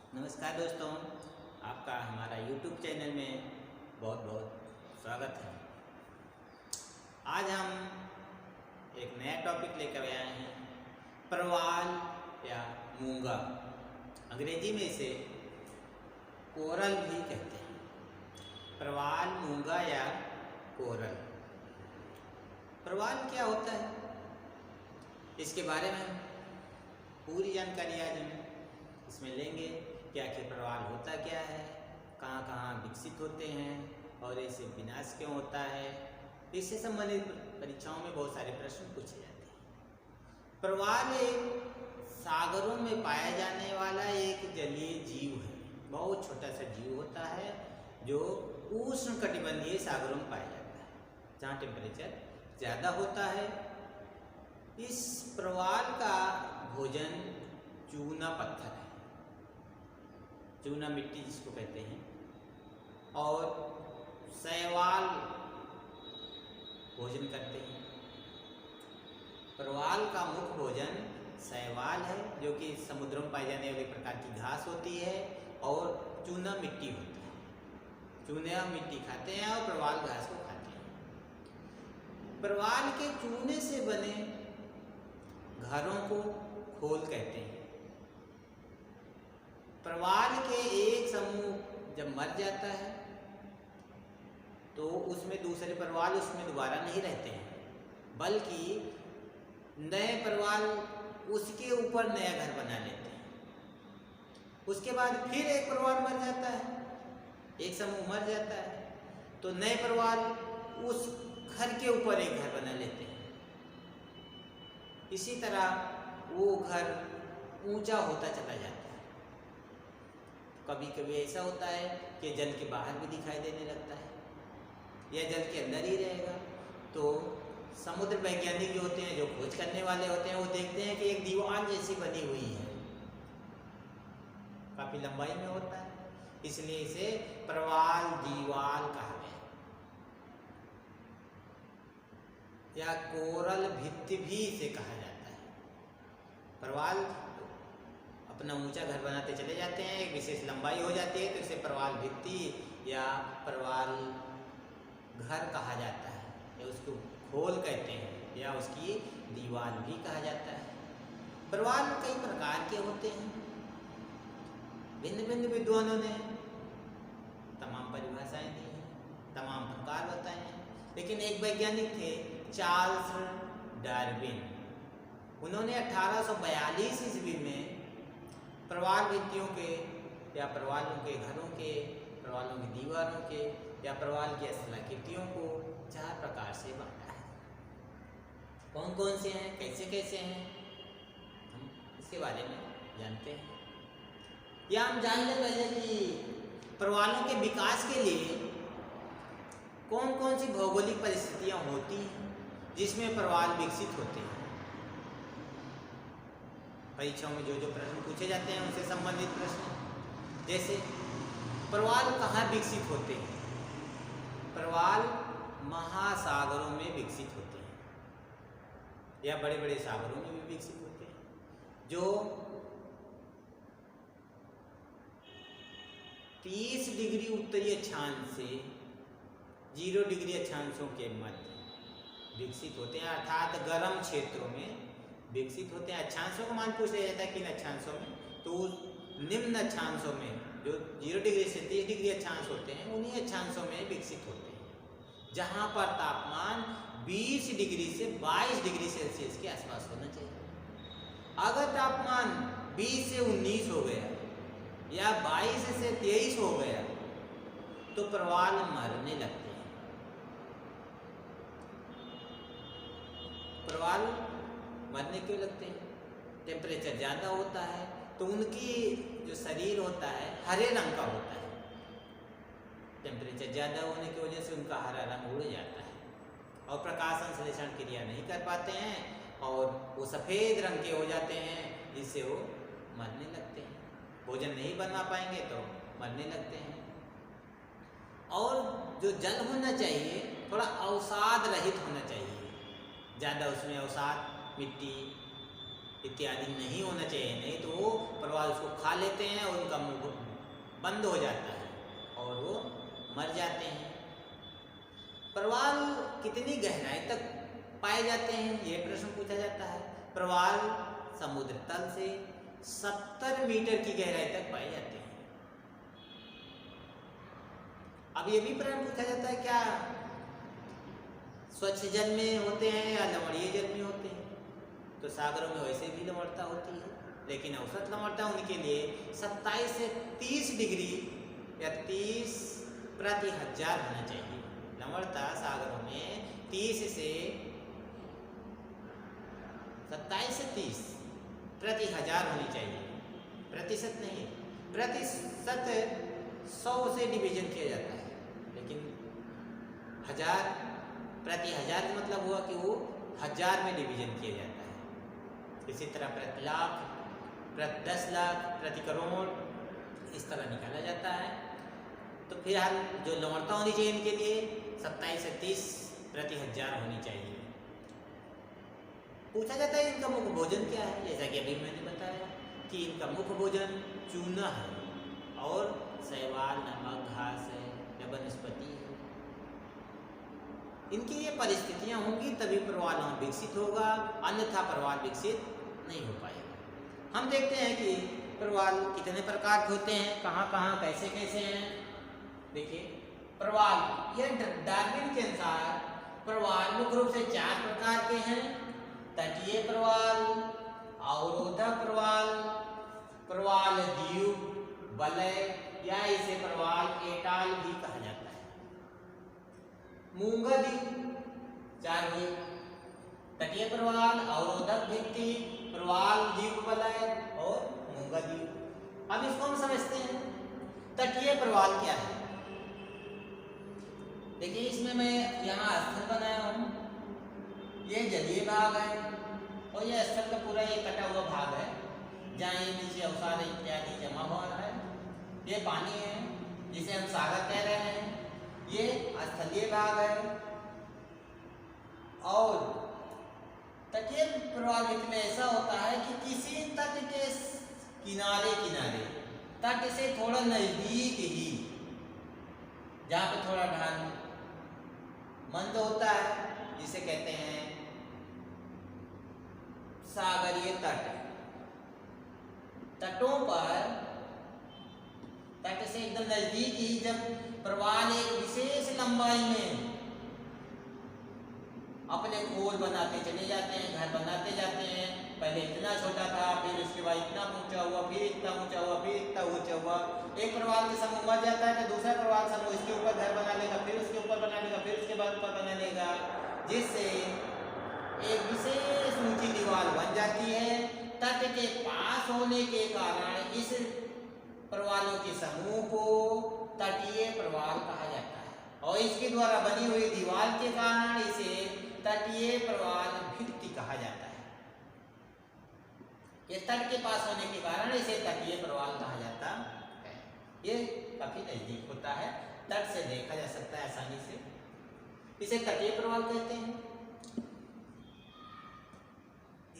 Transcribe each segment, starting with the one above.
नमस्कार दोस्तों, आपका हमारा YouTube चैनल में बहुत बहुत स्वागत है। आज हम एक नया टॉपिक लेकर आए हैं, परवाल या मूंगा। अंग्रेजी में इसे कोरल भी कहते हैं। परवाल, मूंगा या कोरल। परवाल क्या होता है, इसके बारे में पूरी जानकारी आज हम इसमें लेंगे कि आखिर परवाल होता क्या है, कहाँ कहाँ विकसित होते हैं और इसे विनाश क्यों होता है। इससे संबंधित परीक्षाओं में बहुत सारे प्रश्न पूछे जाते हैं। परवाल एक सागरों में पाया जाने वाला एक जलीय जीव है। बहुत छोटा सा जीव होता है जो उष्णकटिबंधीय सागरों में पाया जाता है, जहाँ टेम्परेचर ज़्यादा होता है। इस परवाल का भोजन चूना पत्थर है, चूना मिट्टी जिसको कहते हैं, और शैवाल भोजन करते हैं। परवाल का मुख्य भोजन शैवाल है, जो कि समुद्रों में पाई जाने वाली प्रकार की घास होती है, और चूना मिट्टी होता है। चूना मिट्टी खाते हैं और परवाल घास को खाते हैं। परवाल के चूने से बने घरों को खोल कहते हैं। परवाल के एक समूह जब मर जाता है तो उसमें दूसरे परवाल उसमें दोबारा नहीं रहते हैं, बल्कि नए परवाल उसके ऊपर नया घर बना लेते हैं। उसके बाद फिर एक परवाल मर जाता है, एक समूह मर जाता है, तो नए परवाल उस घर के ऊपर एक घर बना लेते हैं। इसी तरह वो घर ऊंचा होता चला जाता है। कभी कभी ऐसा होता है कि जल के बाहर भी दिखाई देने लगता है या जल के अंदर ही रहेगा। तो समुद्र वैज्ञानिक जो होते हैं, जो खोज करने वाले होते हैं, वो देखते हैं कि एक दीवार जैसी बनी हुई है, काफी लंबाई में होता है, इसलिए इसे परवाल दीवार कहा गया, या कोरल भित्ति भी इसे कहा जाता है। परवाल अपना ऊंचा घर बनाते चले जाते हैं, एक विशेष लंबाई हो जाती है तो इसे परवाल भित्ति या परवाल घर कहा जाता है, या उसको खोल कहते हैं, या उसकी दीवार भी कहा जाता है। परवाल कई प्रकार के होते हैं। भिन्न भिन्न विद्वानों ने तमाम परिभाषाएं दी हैं, तमाम प्रकार बताए हैं, लेकिन एक वैज्ञानिक थे चार्ल्स डार्विन। उन्होंने 1842 ईस्वी में परवाल भित्तियों के या परवालों के घरों के, परवालों की दीवारों के या परवाल की स्थलाकृतियों को 4 प्रकार से बांटा है। कौन कौन से हैं, कैसे कैसे हैं, हम इसके बारे में जानते हैं। या हम जान लें पहले कि परवालों के विकास के लिए कौन कौन सी भौगोलिक परिस्थितियां होती हैं जिसमें परवाल विकसित होते हैं। परीक्षाओं में जो जो प्रश्न पूछे जाते हैं उनसे संबंधित प्रश्न, जैसे परवाल कहाँ विकसित होते हैं। परवाल महासागरों में विकसित होते हैं, या बड़े बड़े सागरों में भी विकसित होते हैं, जो 30 डिग्री उत्तरी अक्षांश से 0 डिग्री अक्षांशों के मध्य विकसित होते हैं, अर्थात गर्म क्षेत्रों में विकसित होते हैं। अक्षांशों का मान पूछ लिया जाता है किन अक्षांशों में, तो निम्न अक्षांशों में जो 0 डिग्री से 30 डिग्री अक्षांश होते हैं, उन्हीं अक्षांशों में विकसित होते हैं, जहाँ पर तापमान 20 डिग्री से 22 डिग्री सेल्सियस के आसपास होना चाहिए। अगर तापमान 20 से 19 हो गया या 22 से 23 हो गया तो परवाल मरने लगते हैं। परवाल मरने क्यों लगते हैं? टेम्परेचर ज़्यादा होता है तो उनकी जो शरीर होता है हरे रंग का होता है। टेम्परेचर ज़्यादा होने की वजह से उनका हरा रंग उड़ जाता है और प्रकाश संश्लेषण क्रिया नहीं कर पाते हैं और वो सफ़ेद रंग के हो जाते हैं, जिससे वो मरने लगते हैं। भोजन नहीं बना पाएंगे तो मरने लगते हैं। और जो जल होना चाहिए थोड़ा अवसाद रहित होना चाहिए, ज़्यादा उसमें अवसाद, मिट्टी इत्यादि नहीं होना चाहिए, नहीं तो वो प्रवाल उसको खा लेते हैं और उनका मुंह बंद हो जाता है और वो मर जाते हैं। प्रवाल कितनी गहराई तक पाए जाते हैं, ये प्रश्न पूछा जाता है। प्रवाल समुद्र तल से 70 मीटर की गहराई तक पाए जाते हैं। अब ये भी प्रश्न पूछा जाता है, क्या स्वच्छ जल में होते हैं या लवणीय जल में होते हैं? तो सागरों में वैसे भी लवणता होती है, लेकिन औसत लवणता उनके लिए 27 से 30 डिग्री या 30 प्रति हजार होना चाहिए। लवणता सागरों में 30 से 27 से 30 प्रति हजार होनी चाहिए, प्रतिशत नहीं, प्रतिशत 100 से डिवीजन किया जाता है, लेकिन हजार प्रति हजार मतलब हुआ कि वो हजार में डिवीजन किया जाता है। इसी तरह प्रति लाख, प्रति 10 लाख, प्रति करोड़, इस तरह निकाला जाता है। तो फिलहाल जो लवणता होनी चाहिए इनके लिए 27 से 30 प्रति हजार होनी चाहिए। पूछा जाता है इनका मुख्य भोजन क्या है, जैसा कि अभी मैंने बताया कि इनका मुख्य भोजन चूना है और शैवाल, नमक, घास है या वनस्पति है। इनकी ये परिस्थितियां होंगी तभी प्रवाल विकसित होगा, अन्यथा प्रवाल विकसित नहीं हो पाएगा। हम देखते हैं कि प्रवाल कितने प्रकार के होते हैं, कहाँ कहाँ कैसे कैसे हैं। देखिए प्रवाल, यह डार्विन के अनुसार प्रवाल मुख्य रूप से 4 प्रकार के हैं: तटीय प्रवाल, अवरोधक प्रवाल, प्रवाल द्वीप वलय या इसे प्रवाल एटाल भी कहा जाता है। मूंगा द्वीप 4 हुए: तटीय प्रवाल, अवरोधक भित्ति, प्रवाल द्वीप वलय और मूंगा द्वीप। अब इसको हम समझते हैं तटीय प्रवाल क्या है। देखिए इसमें मैं यहाँ स्थल बनाया हूँ, ये जलीय भाग है और यह स्थल का पूरा ये कटा हुआ भाग है जहाँ ये नीचे अवसाद इत्यादि जमा हुआ है। ये पानी है जिसे हम सागर कह रहे हैं, ये स्थलीय भाग है। और तटीय प्रवाल में ऐसा होता है कि किसी तट के किनारे किनारे, तट से थोड़ा नजदीक ही, जहाँ पे थोड़ा ढाल मंद होता है, जिसे कहते हैं सागरीय तट। तटों पर, तट से एकदम नजदीक ही जब प्रवाल एक विशेष लंबाई में अपने खोल बनाते चले जाते हैं, घर बनाते जाते हैं। पहले इतना छोटा था, फिर उसके बाद इतना ऊंचा हुआ, फिर इतना ऊंचा हुआ, फिर इतना ऊंचा हुआ। एक प्रवाल के समूह मर जाता है तो दूसरा प्रवाल समूह इसके ऊपर घर बना लेगा, फिर उसके ऊपर बना लेगा, फिर उसके बाद ऊपर बना लेगा, जिससे एक विशेष ऊंची दीवार बन जाती है। तट के पास होने के कारण इस प्रवालों के समूह को तटीय प्रवाल कहा जाता है और इसके द्वारा बनी हुई दीवार के कारण इसे तटीय प्रवाल भित्ति कहा जाता है। ये तट के पास होने के कारण इसे तटीय प्रवाल कहा जाता है। ये काफी नजदीक होता है, तट से देखा जा सकता है आसानी से, इसे तटीय प्रवाल कहते हैं।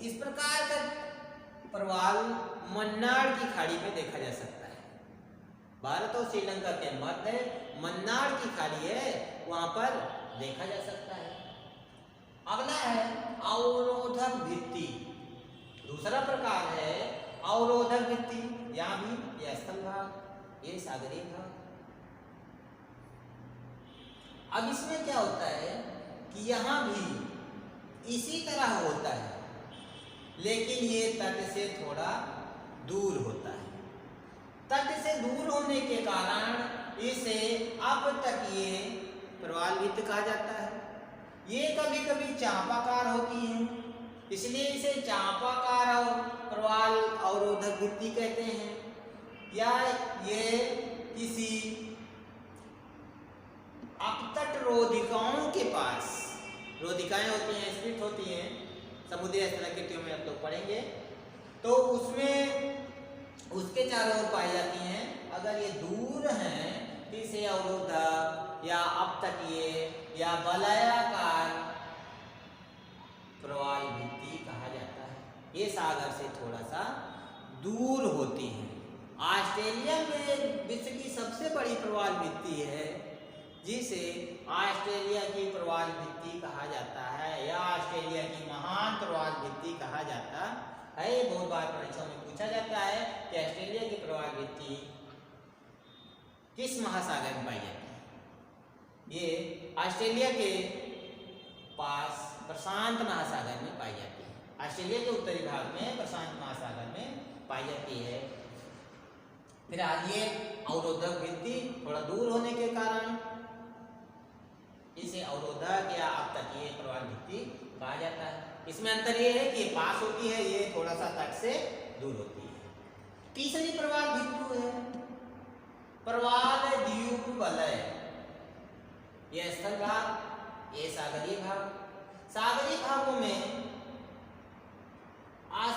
इस प्रकार का प्रवाल मन्नार की खाड़ी में देखा जा सकता है। भारत और श्रीलंका के मध्य मन्नार की खाड़ी है, वहां पर देखा जा सकता है। अगला है अवरोधक भित्ति। दूसरा प्रकार है अवरोधक भित्ति। यहाँ भी यह स्थल भाग, ये सागरीय भाग। अब इसमें क्या होता है कि यहाँ भी इसी तरह होता है, लेकिन ये तट से थोड़ा दूर होता है। तट से दूर होने के कारण इसे अपतटीय प्रवाल भित्ति कहा जाता है। ये कभी कभी चापाकार होती है, इसलिए इसे चापाकार प्रवाल अवरोधक भित्ति कहते हैं। या ये किसी अपतट रोधिकाओं के पास, रोधिकाएं होती हैं, स्प्लिट होती हैं, समुद्री स्थलाकृतियों में आप लोग पढ़ेंगे, तो उसमें उसके चारों ओर पाई जाती हैं। अगर ये दूर हैं तो इसे अवरोधक या अपतटीय या वलयाकार प्रवाल भित्ति कहा जाता है। ये सागर से थोड़ा सा दूर होती हैं। ऑस्ट्रेलिया में विश्व की सबसे बड़ी प्रवाल भित्ति है, जिसे ऑस्ट्रेलिया की प्रवाल भित्ति कहा जाता है या ऑस्ट्रेलिया की महान प्रवाल भित्ति कहा जाता है। ये बहुत बार परीक्षाओं में पूछा जाता है कि ऑस्ट्रेलिया की प्रवाल भित्ति किस महासागर में पाई जाती है। ये ऑस्ट्रेलिया के पास प्रशांत महासागर में पाई जाती है। ऑस्ट्रेलिया के उत्तरी भाग में प्रशांत महासागर में पाई जाती है। फिर आज ये अवरोधक भित्ति थोड़ा दूर होने के कारण इसे अवरोधक या अपतटीय प्रवाल भित्ति कहा जाता है। इसमें अंतर ये है कि ये पास होती है, ये थोड़ा सा तट से दूर होती है। तीसरी प्रवाल भित्ति है प्रवाल द्वीप वलय। ये स्थल भाग, ये सागरीय भाग। सागरीय भागों में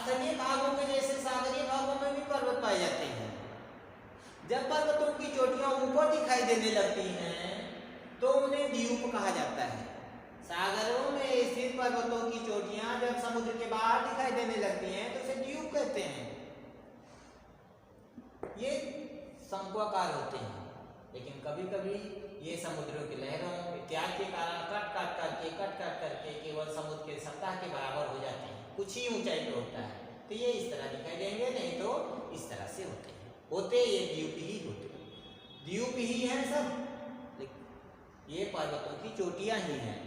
स्थलीय भागों के जैसे सागरीय भागों में भी पर्वत पाए जाते हैं। जब पर्वतों की चोटियां ऊपर दिखाई देने लगती हैं तो उन्हें द्वीप कहा जाता है। सागरों में स्थित पर्वतों की चोटियां जब समुद्र के बाहर दिखाई देने लगती हैं तो उसे द्वीप कहते हैं। ये शंक्वाकार होते हैं, लेकिन कभी कभी ये समुद्रों की लहरों इत्यादि के कारण कट करके केवल समुद्र के सतह के बराबर हो जाते हैं। कुछ ही ऊंचाई पे होता है तो ये इस तरह दिखाई देंगे, नहीं तो इस तरह से होते ये द्वीप ही होते, द्वीप ही हैं सब। ये पर्वतों की चोटियां ही हैं।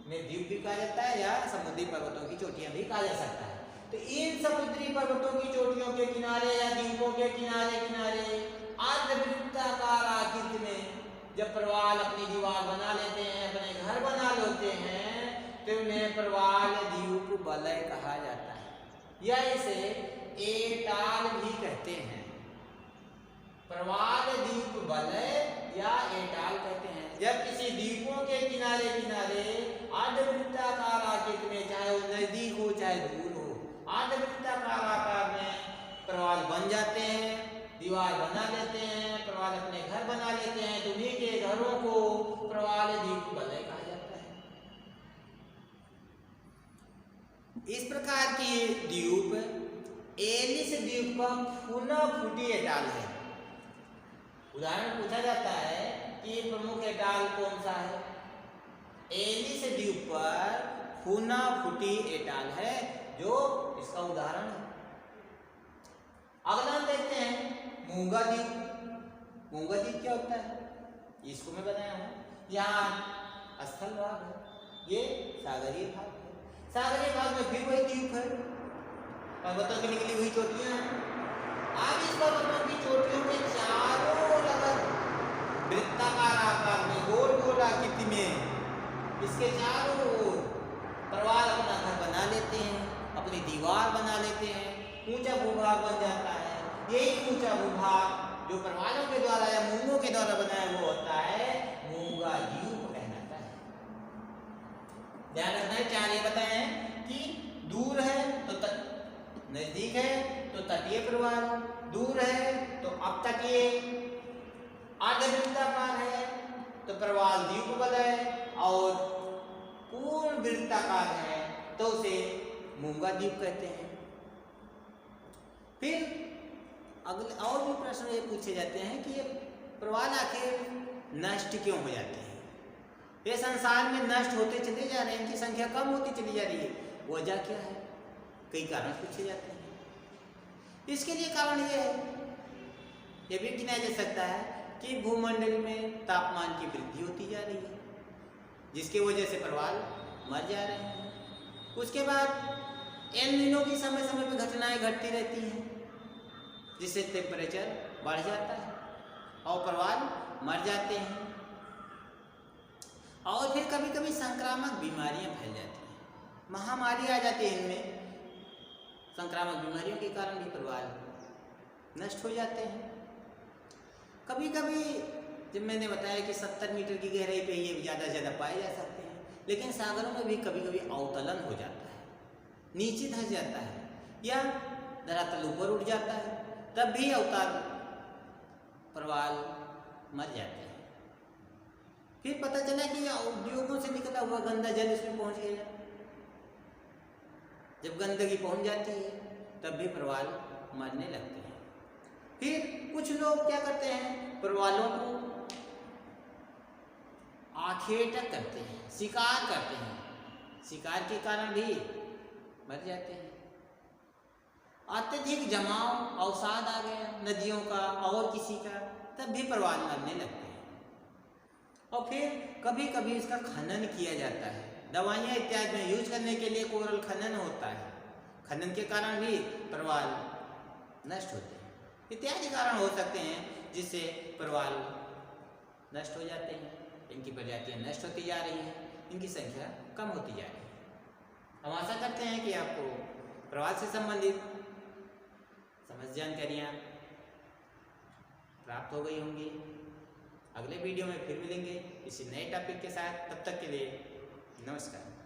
में द्वीप भी कहा जाता है या समुद्री पर्वतों की चोटियां भी कहा जा सकता है। तो इन समुद्री पर्वतों की चोटियों के किनारे या द्वीपों के किनारे अर्धवृत्ताकार आकृति में जब प्रवाल अपनी दीवार बना लेते हैं, अपने घर बना लेते हैं, तो उन्हें प्रवाल द्वीप वलय कहा जाता है या इसे एटाल भी कहते हैं। प्रवाल द्वीप वलय या एटाल कहते हैं जब किसी द्वीपों के किनारे अर्धवृत्ताकार आकृति में, चाहे वो नजदीक हो चाहे दूर हो, अर्धवृत्ताकार आकार में प्रवाल बन जाते हैं, दीवार बना लेते हैं, प्रवाल अपने घर बना लेते हैं, तो उन्हीं के घरों को प्रवाल द्वीप वलय कहा जाता है। इस प्रकार की द्वीप एलिस द्वीप का फुटी एटाल है। उदाहरण पूछा जाता है कि प्रमुख एटाल कौन सा है। एलिस द्वीप पर फुटी एटाल है जो इसका उदाहरण है। अगला हम देखते हैं मूंगा द्वीप। मूंगा द्वीप क्या होता है, इसको मैं बताया हूँ। यहाँ स्थल भाग है, ये सागरीय भाग है। सागरीय भाग में फिर वही द्वीप है, पर्वतों की निकली हुई चोटियां हैं। अब इस पर्वतों की चोटियों के चारों लगभग वृत्ताकार आकार में गोल आकृति में इसके चारों ओर प्रवाल अपना घर बना लेते हैं, अपनी दीवार बना लेते हैं, ऊंचा भूभाग बन जाता है। यही ऊंचा भूभाग जो प्रवालों के द्वारा या मूंगों के द्वारा बनाया वो होता है मूंगा द्वीप कहलाता है। ध्यान रखना है, चार ये बताए कि दूर है तो नजदीक है तो तटीय प्रवाल, दूर है तो अपतटीय, अर्धवृत्ताकार है तो प्रवाल द्वीप वलय, और पूर्ण वृत्ताकार है तो उसे मूंगा द्वीप कहते हैं। फिर अगले और भी प्रश्न ये पूछे जाते हैं कि ये प्रवाल आखिर नष्ट क्यों हो जाते हैं। ये संसार में नष्ट होते चले जा रहे हैं, इनकी संख्या कम होती चली जा रही है, वजह क्या है। कई कारण पूछे जाते हैं। इसके लिए कारण ये है, ये भी गिनाया जा सकता है कि भूमंडल में तापमान की वृद्धि होती जा रही है, जिसकी वजह से प्रवाल मर जा रहे हैं। उसके बाद एल नीनो की समय समय पर घटनाएं घटती रहती हैं, जिससे टेम्परेचर बढ़ जाता है और प्रवाल मर जाते हैं। और फिर कभी कभी संक्रामक बीमारियां फैल जाती हैं, महामारी आ जाती है। इनमें संक्रामक बीमारियों के कारण भी प्रवाल नष्ट हो जाते हैं। कभी कभी जब मैंने बताया कि 70 मीटर की गहराई पे ये ज़्यादा से ज़्यादा पाए जा सकते हैं, लेकिन सागरों में भी कभी कभी अवतलन हो जाता है, नीचे धंस जाता है या धरातल ऊपर उठ जाता है, तब भी अवतार प्रवाल मर जाते हैं। फिर पता चला कि उद्योगों से निकला हुआ गंदा जल इसमें पहुंच गया, जब गंदगी पहुंच जाती है तब भी प्रवाल मरने लगते हैं। फिर कुछ लोग क्या करते हैं, प्रवालों को आखेटक करते हैं, शिकार करते हैं, शिकार के कारण भी मर जाते हैं। अत्यधिक जमाव अवसाद आ गया नदियों का और किसी का, तब भी प्रवाल मरने लगते हैं। और फिर कभी कभी इसका खनन किया जाता है, दवाइयाँ इत्यादि में यूज करने के लिए कोरल खनन होता है, खनन के कारण भी प्रवाल नष्ट होते हैं। इत्यादि कारण हो सकते हैं जिससे प्रवाल नष्ट हो जाते हैं, इनकी प्रजातियाँ नष्ट होती जा रही हैं, इनकी संख्या कम होती जा रही है। हम आशा करते हैं कि आपको प्रवाल से संबंधित समझ जानकारियाँ प्राप्त हो गई होंगी। अगले वीडियो में फिर मिलेंगे किसी नए टॉपिक के साथ, तब तक के लिए नमस्कार।